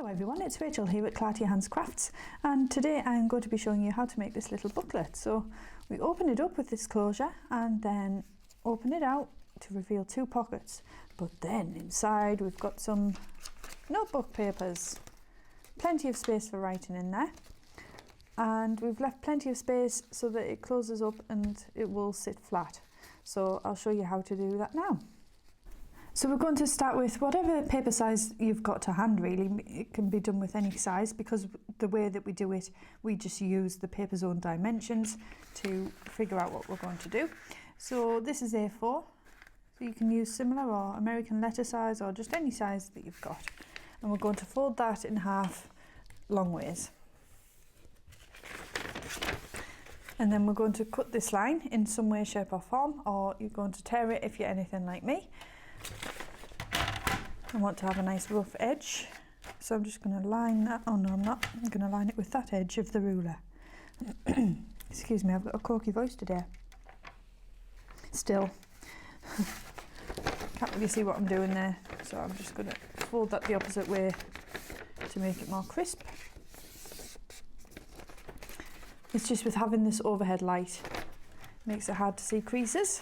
Hello everyone, it's Rachel here at Clarty Hands Crafts, and today I'm going to be showing you how to make this little booklet. So we open it up with this closure and then open it out to reveal two pockets, but then inside we've got some notebook papers, plenty of space for writing in there, and we've left plenty of space so that it closes up and it will sit flat. So I'll show you how to do that now. So we're going to start with whatever paper size you've got to hand, really. It can be done with any size because the way that we do it, we just use the paper's own dimensions to figure out what we're going to do. So this is A4, so you can use similar or American letter size or just any size that you've got. And we're going to fold that in half long ways. And then we're going to cut this line in some way, shape or form, or you're going to tear it if you're anything like me. I want to have a nice rough edge, so I'm just going to line that. Oh no, I'm not. I'm going to line it with that edge of the ruler. Excuse me, I've got a corky voice today. Still. Can't really see what I'm doing there, so I'm just going to fold that the opposite way to make it more crisp. It's just with having this overhead light, makes it hard to see creases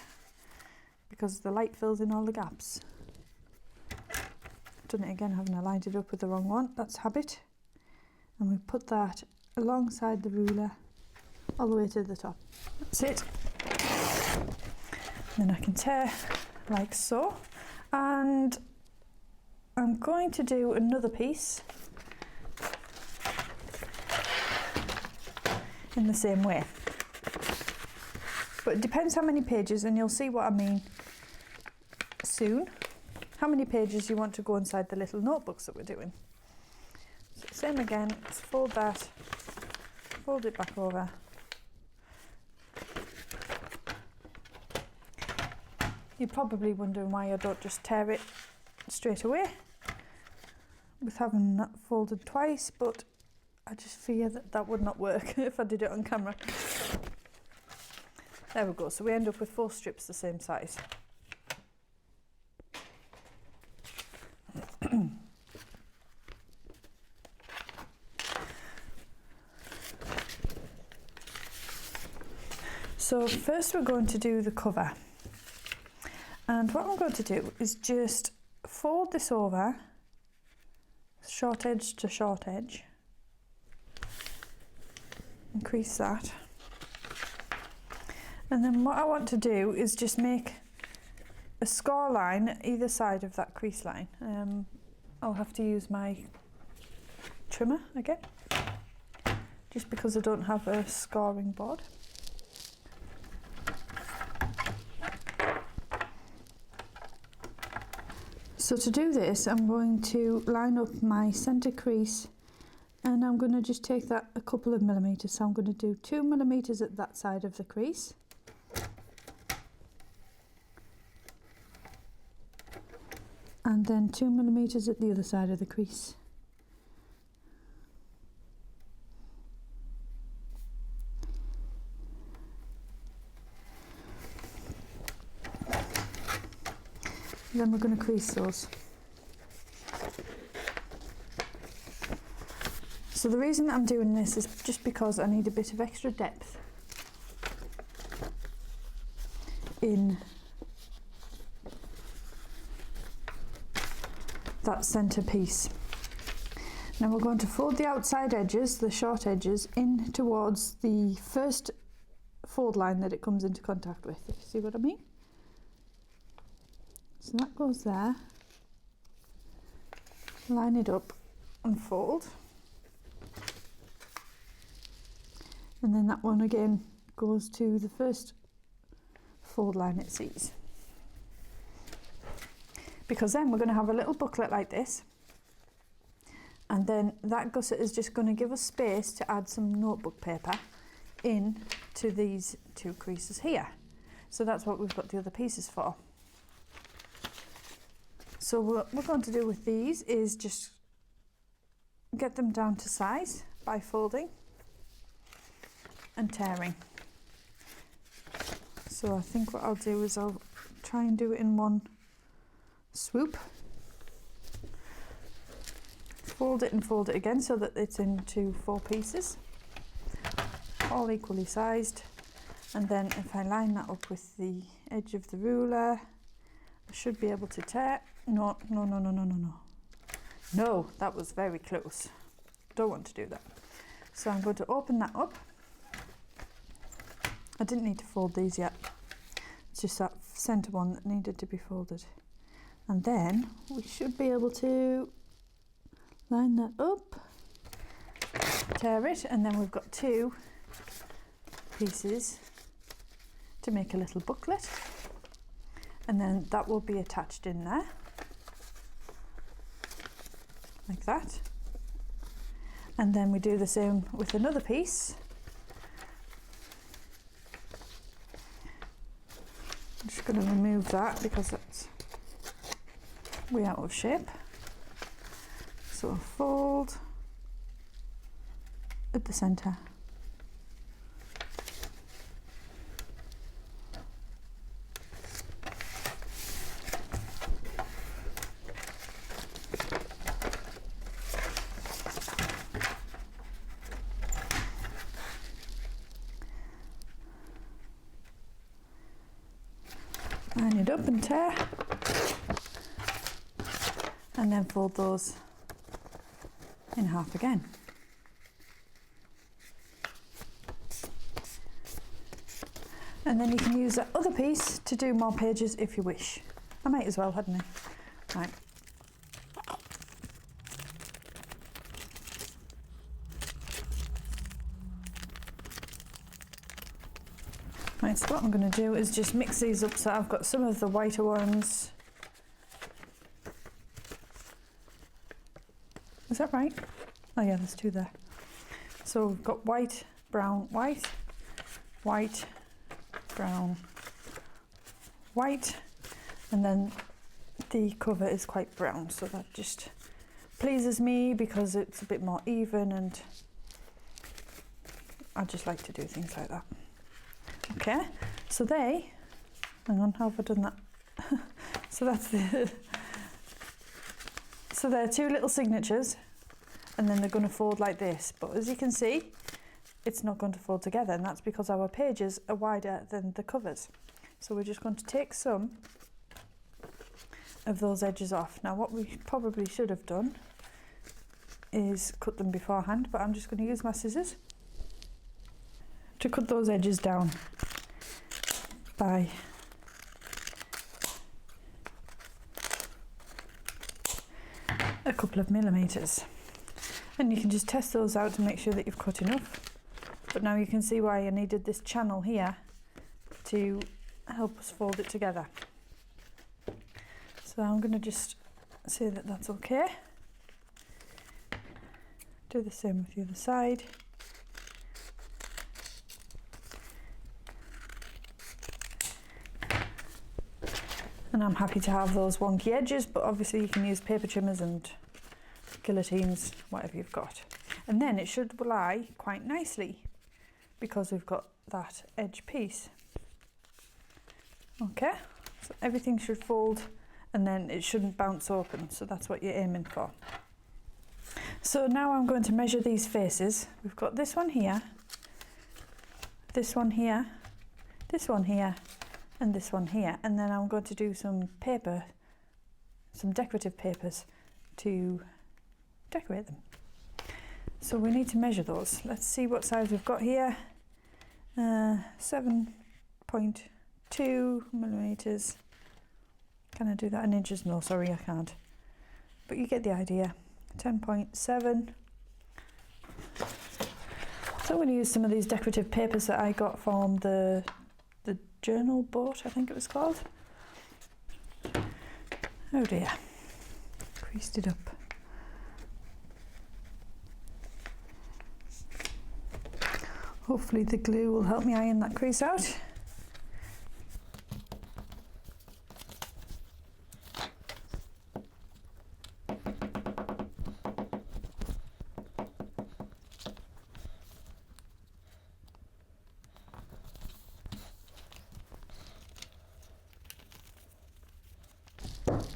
because the light fills in all the gaps. Done it again, haven't I? Lined it up with the wrong one. That's habit. And we put that alongside the ruler all the way to the top. That's it. Then I can tear like so. And I'm going to do another piece in the same way. But it depends how many pages, and you'll see what I mean soon. How many pages you want to go inside the little notebooks that we're doing. So same again, let's fold that, fold it back over. You're probably wondering why I don't just tear it straight away with having that folded twice, but I just fear that that would not work if I did it on camera. There we go, so we end up with 4 strips the same size. So first we're going to do the cover, and what I'm going to do is just fold this over short edge to short edge, increase that, and then what I want to do is just make a score line either side of that crease line. I'll have to use my trimmer again, just because I don't have a scoring board. So to do this, I'm going to line up my centre crease, and I'm going to just take that a couple of millimetres. So I'm going to do 2 millimetres at that side of the crease. And then 2 millimetres at the other side of the crease. Then we're going to crease those. So the reason that I'm doing this is just because I need a bit of extra depth in that centre piece. Now we're going to fold the outside edges, the short edges, in towards the first fold line that it comes into contact with. See what I mean? So that goes there, line it up and fold, and then that one again goes to the first fold line it sees. Because then we're going to have a little booklet like this, and then that gusset is just going to give us space to add some notebook paper in to these 2 creases here. So that's what we've got the other pieces for. So what we're going to do with these is just get them down to size by folding and tearing. So I think what I'll do is I'll try and do it in one swoop. fold it and fold it again so that it's into 4 pieces, all equally sized. And then if I line that up with the edge of the ruler, I should be able to tear. No, that was very close. Don't want to do that. So I'm going to open that up. I didn't need to fold these yet. It's just that centre one that needed to be folded. And then we should be able to line that up, tear it, and then we've got 2 pieces to make a little booklet. And then that will be attached in there, like that. And then we do the same with another piece. I'm just going to remove that because that's way out of shape. So fold at the centre. Line it up and tear, and then fold those in half again. And then you can use that other piece to do more pages if you wish. I might as well, hadn't I? Right. Right, so what I'm going to do is just mix these up so I've got some of the whiter ones. Is that right? Oh yeah, there's 2 there. So we've got white, brown, white, white, brown, white, and then the cover is quite brown, so that just pleases me because it's a bit more even, and I just like to do things like that. Okay, so hang on, how have I done that? So there are 2 little signatures, and then they're going to fold like this. But as you can see, it's not going to fold together, and that's because our pages are wider than the covers. So we're just going to take some of those edges off. Now what we probably should have done is cut them beforehand, but I'm just going to use my scissors to cut those edges down by a couple of millimeters. And you can just test those out to make sure that you've cut enough. But now you can see why I needed this channel here to help us fold it together. So I'm going to just say that that's okay. Do the same with the other side. And I'm happy to have those wonky edges, but obviously you can use paper trimmers and guillotines, whatever you've got. And then it should lie quite nicely because we've got that edge piece. Okay, so everything should fold and then it shouldn't bounce open, so that's what you're aiming for. So now I'm going to measure these faces. We've got this one here, this one here, this one here, and this one here, and then I'm going to do some paper, some decorative papers to decorate them. So we need to measure those. Let's see what size we've got here. 7.2 millimeters. Can I do that in inches? No, sorry, I can't. But you get the idea. 10.7. So I'm going to use some of these decorative papers that I got from the journal boat, I think it was called. Oh dear, creased it up. Hopefully the glue will help me iron that crease out.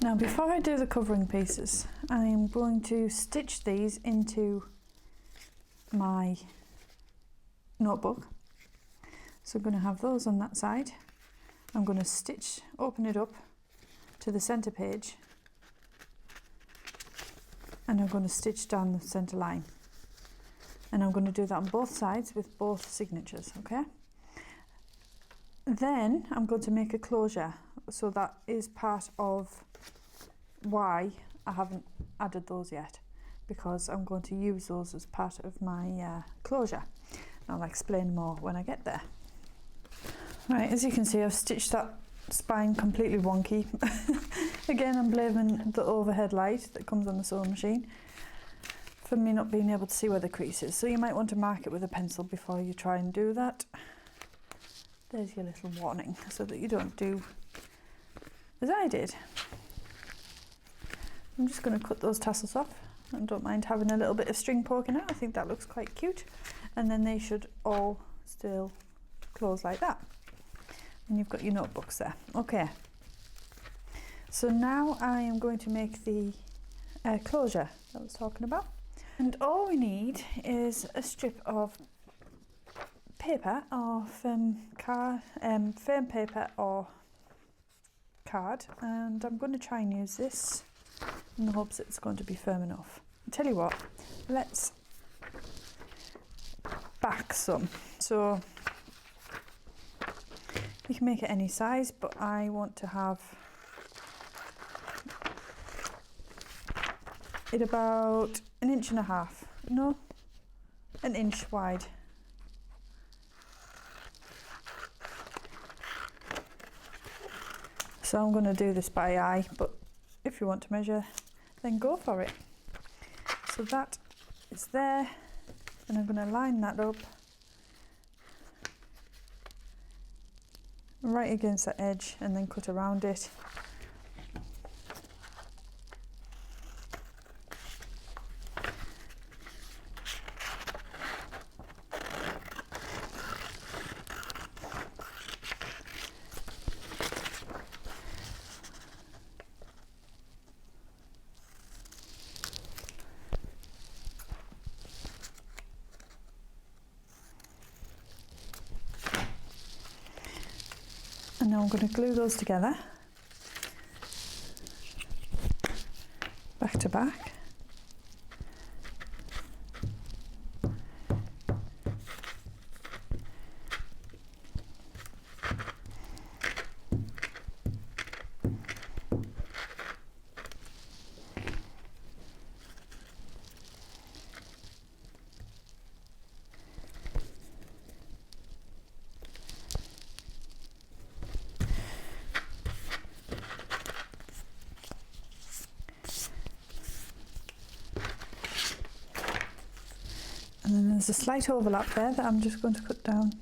Now before I do the covering pieces, I am going to stitch these into my notebook. So I'm going to have those on that side. I'm going to open it up to the centre page, and I'm going to stitch down the centre line. And I'm going to do that on both sides with both signatures, okay? Then I'm going to make a closure, so that is part of why I haven't added those yet, because I'm going to use those as part of my closure. I'll explain more when I get there. Right, as you can see, I've stitched that spine completely wonky. Again, I'm blaming the overhead light that comes on the sewing machine for me not being able to see where the crease is. So you might want to mark it with a pencil before you try and do that. There's your little warning, so that you don't do as I did. I'm just going to cut those tassels off. I don't mind having a little bit of string poking out. I think that looks quite cute. And then they should all still close like that. And you've got your notebooks there. Okay. So now I am going to make the closure that I was talking about. And all we need is a strip of paper or firm paper or card. And I'm going to try and use this in the hopes that it's going to be firm enough. I'll tell you what, let's back some. So you can make it any size, but I want to have it about 1.5 inches, no, 1 inch wide. So I'm going to do this by eye, but if you want to measure, then go for it. So that is there, and I'm going to line that up right against that edge and then cut around it. And now I'm going to glue those together, back to back. And then there's a slight overlap there that I'm just going to cut down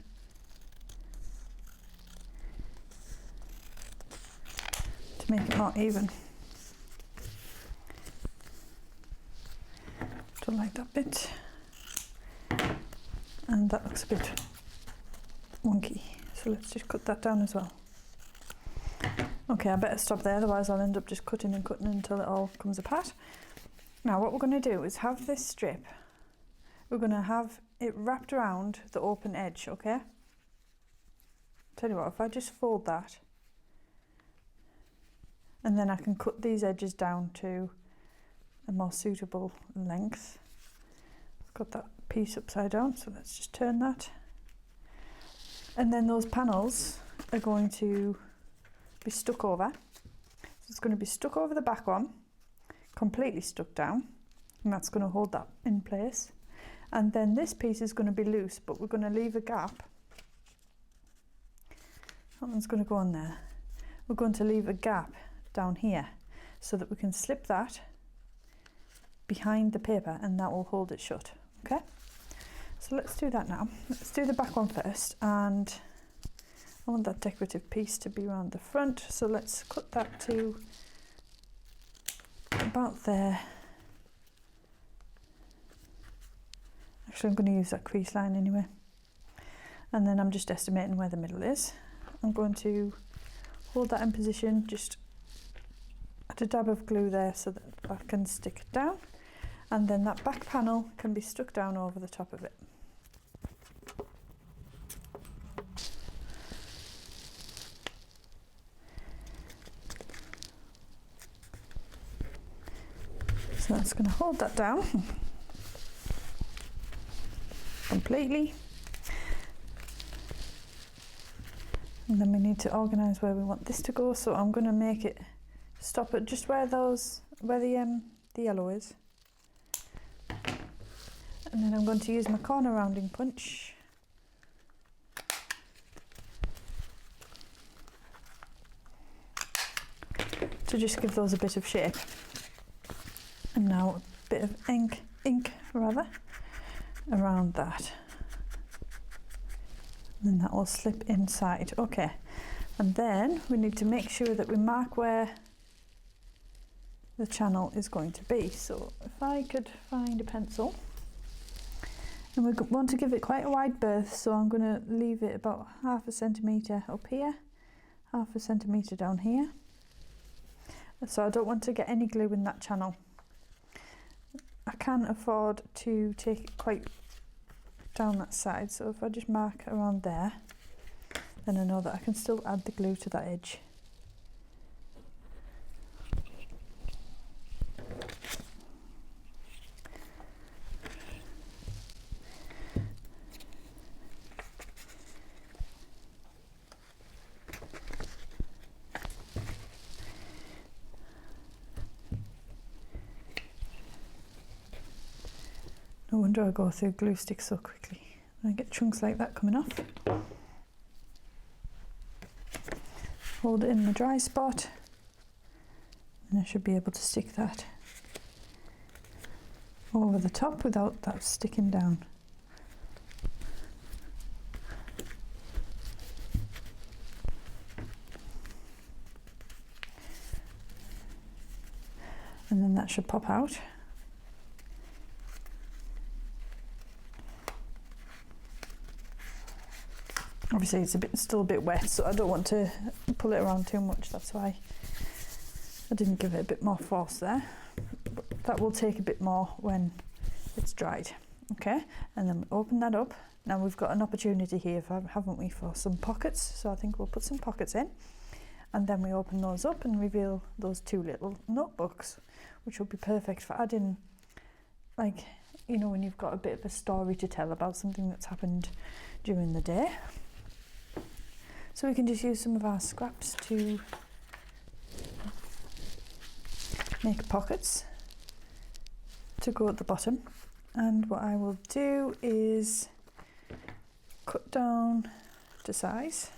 to make it more even. Don't like that bit. And that looks a bit wonky, so let's just cut that down as well. Okay, I better stop there, otherwise I'll end up just cutting and cutting until it all comes apart. Now what we're going to do is have this strip, we're going to have it wrapped around the open edge, okay? Tell you what, if I just fold that, and then I can cut these edges down to a more suitable length. I've got that piece upside down, so let's just turn that. And then those panels are going to be stuck over. So it's going to be stuck over the back one, completely stuck down, and that's going to hold that in place. And then this piece is going to be loose, but we're going to leave a gap. That one's going to go on there. We're going to leave a gap down here so that we can slip that behind the paper and that will hold it shut, okay? So let's do that now. Let's do the back one first, and I want that decorative piece to be around the front, so let's cut that to about there. Actually, I'm going to use that crease line anyway. And then I'm just estimating where the middle is. I'm going to hold that in position just add a dab of glue there so that that can stick down, and then that back panel can be stuck down over the top of it. So that's going to hold that down completely. And then we need to organise where we want this to go, so I'm going to make it stop at just where the yellow is. And then I'm going to use my corner rounding punch to just give those a bit of shape. And now a bit of ink around that. And then that will slip inside. Okay, and then we need to make sure that we mark where the channel is going to be. So if I could find a pencil, and we want to give it quite a wide berth, so I'm going to leave it about 1/2 centimetre up here, 1/2 centimetre down here. So I don't want to get any glue in that channel. I can afford to take it quite down that side, so if I just mark around there, then I know that I can still add the glue to that edge. No wonder I go through glue sticks so quickly. I get chunks like that coming off. Hold it in the dry spot, and I should be able to stick that over the top without that sticking down. And then that should pop out. Obviously it's still a bit wet, so I don't want to pull it around too much. That's why I didn't give it a bit more force there. But that will take a bit more when it's dried. Okay, and then we open that up. Now we've got an opportunity here, haven't we, for some pockets. So I think we'll put some pockets in, and then we open those up and reveal those 2 little notebooks, which will be perfect for adding, like, you know, when you've got a bit of a story to tell about something that's happened during the day. So we can just use some of our scraps to make pockets to go at the bottom. And what I will do is cut down to size,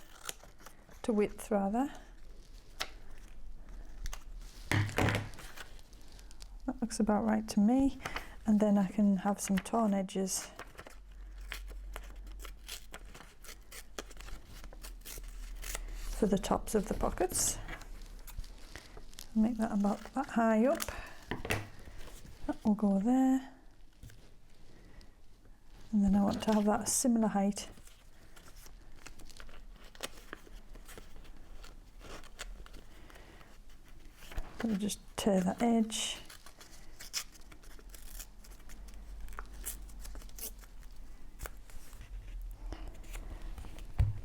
to width rather. That looks about right to me. And then I can have some torn edges for the tops of the pockets. Make that about that high up. That will go there. And then I want to have that a similar height so we'll just tear that edge.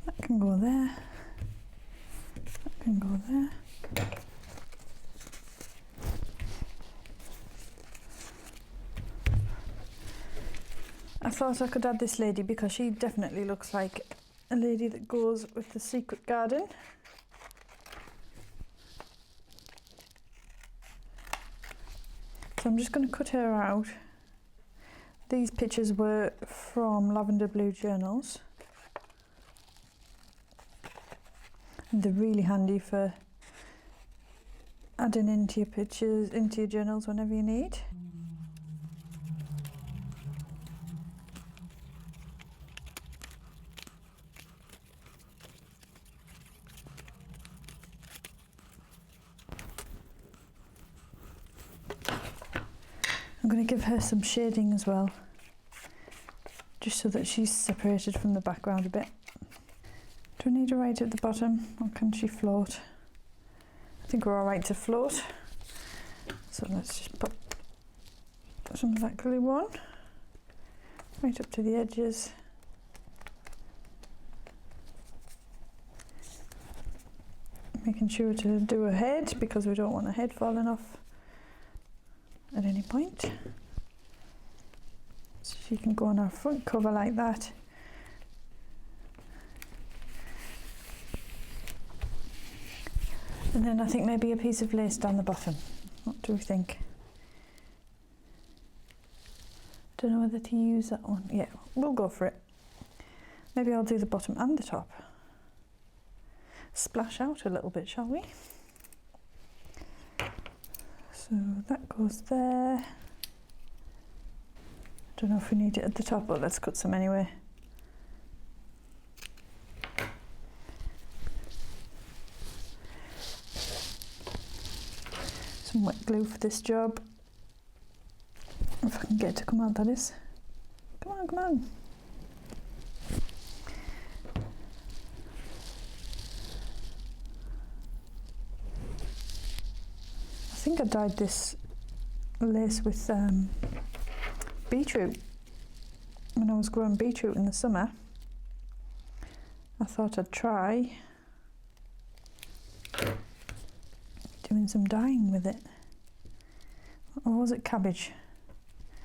That can go there. That can go there. I thought I could add this lady because she definitely looks like a lady that goes with the secret garden. So I'm just going to cut her out. These pictures were from Lavender Blue journals. And they're really handy for adding into your pictures, into your journals whenever you need. I'm going to give her some shading as well, just so that she's separated from the background a bit. Do I need her right at the bottom, or can she float? I think we're all right to float. So let's just put some of that glue on right up to the edges. Making sure to do a head because we don't want a head falling off at any point. So she can go on our front cover like that. And then I think maybe a piece of lace down the bottom. What do we think? Don't know whether to use that one. Yeah, we'll go for it. Maybe I'll do the bottom and the top. Splash out a little bit, shall we? So that goes there. Don't know if we need it at the top, but let's cut some anyway. Some wet glue for this job. If I can get it to come out, that is. Come on, come on. I think I dyed this lace with beetroot. When I was growing beetroot in the summer, I thought I'd try doing some dyeing with it. Or was it cabbage?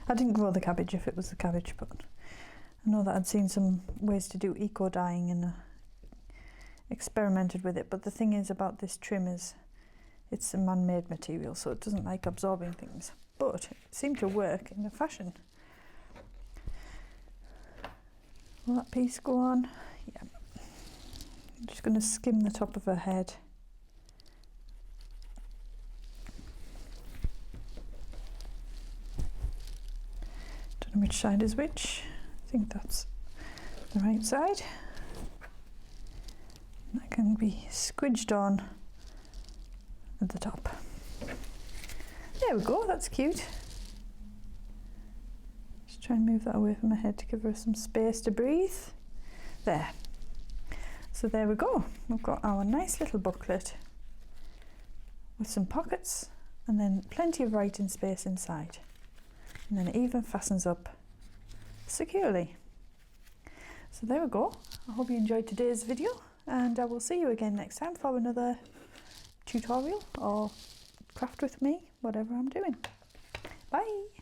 I didn't grow the cabbage if it was the cabbage, but I know that I'd seen some ways to do eco dyeing and experimented with it. But the thing is about this trim is it's a man-made material, so it doesn't like absorbing things, but it seemed to work in the fashion. Will that piece go on? Yeah. I'm just going to skim the top of her head. Don't know which side is which. I think that's the right side. That can be squidged on at the top. There we go, that's cute. Just try and move that away from my head to give her some space to breathe. There. So there we go. We've got our nice little booklet with some pockets and then plenty of writing space inside. And then it even fastens up securely. So there we go. I hope you enjoyed today's video, and I will see you again next time for another tutorial or craft with me, whatever I'm doing. Bye!